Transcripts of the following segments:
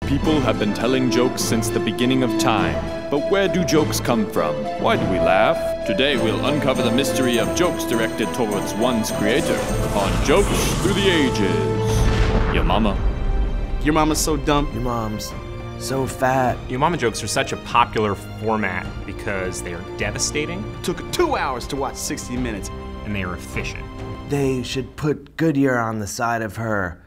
People have been telling jokes since the beginning of time. But where do jokes come from? Why do we laugh? Today we'll uncover the mystery of jokes directed towards one's creator on Jokes Through the Ages. Your mama. Your mama's so dumb. Your mom's so fat. Yo Momma jokes are such a popular format because they are devastating. It took 2 hours to watch 60 Minutes. And they are efficient. They should put Goodyear on the side of her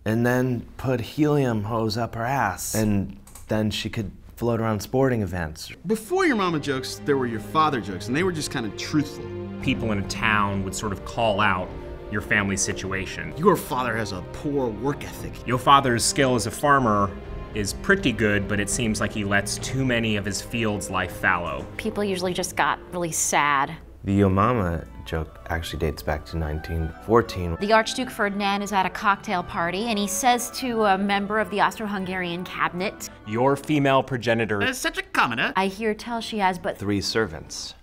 and then put helium hose up her ass. And then she could float around sporting events. Before your mama jokes, there were your father jokes, and they were just kind of truthful. People in a town would sort of call out your family's situation. Your father has a poor work ethic. Your father's skill as a farmer is pretty good, but it seems like he lets too many of his fields lie fallow. People usually just got really sad. The Yo Momma joke actually dates back to 1914. The Archduke Ferdinand is at a cocktail party and he says to a member of the Austro-Hungarian cabinet, Your female progenitor That's such a commoner. I hear tell she has but 3 servants.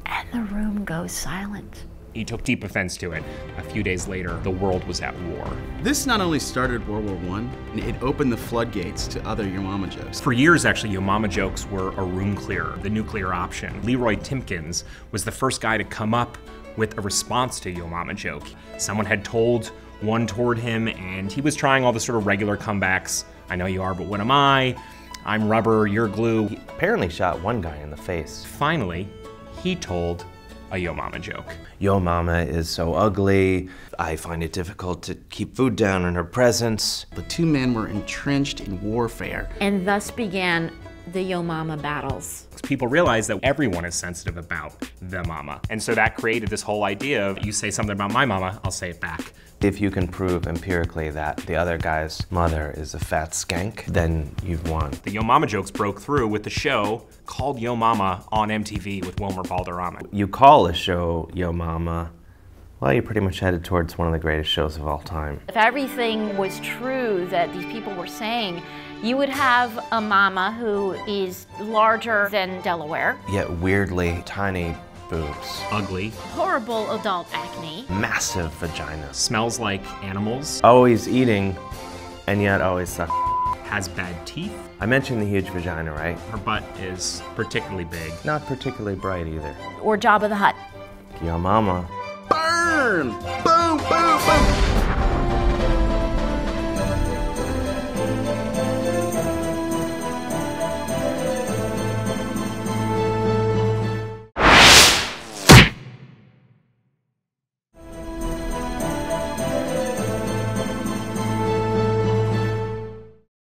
and the room goes silent. He took deep offense to it. A few days later, the world was at war. This not only started World War I, it opened the floodgates to other your mama jokes. For years, actually, Yo Momma jokes were a room clearer, the nuclear option. Leroy Timkins was the first guy to come up with a response to Yo Momma joke. Someone had told one toward him, and he was trying all the sort of regular comebacks. I know you are, but what am I? I'm rubber, you're glue. He apparently shot one guy in the face. Finally, he told a Yo Momma joke. Yo Momma is so ugly. I find it difficult to keep food down in her presence. The 2 men were entrenched in warfare. And thus began the Yo Momma battles. People realize that everyone is sensitive about the mama. And so that created this whole idea of you say something about my mama, I'll say it back. If you can prove empirically that the other guy's mother is a fat skank, then you've won. The Yo Momma jokes broke through with the show called Yo Momma on MTV with Wilmer Valderrama. You call a show Yo Momma, well, you're pretty much headed towards one of the greatest shows of all time. If everything was true that these people were saying, you would have a mama who is larger than Delaware. Yet weirdly tiny boobs. Ugly. Horrible adult acne. Massive vagina. Smells like animals. Always eating, and yet always suck. Has bad teeth. I mentioned the huge vagina, right? Her butt is particularly big. Not particularly bright either. Or Jabba the Hutt. Yo Momma. Burn! Boom, boom, boom!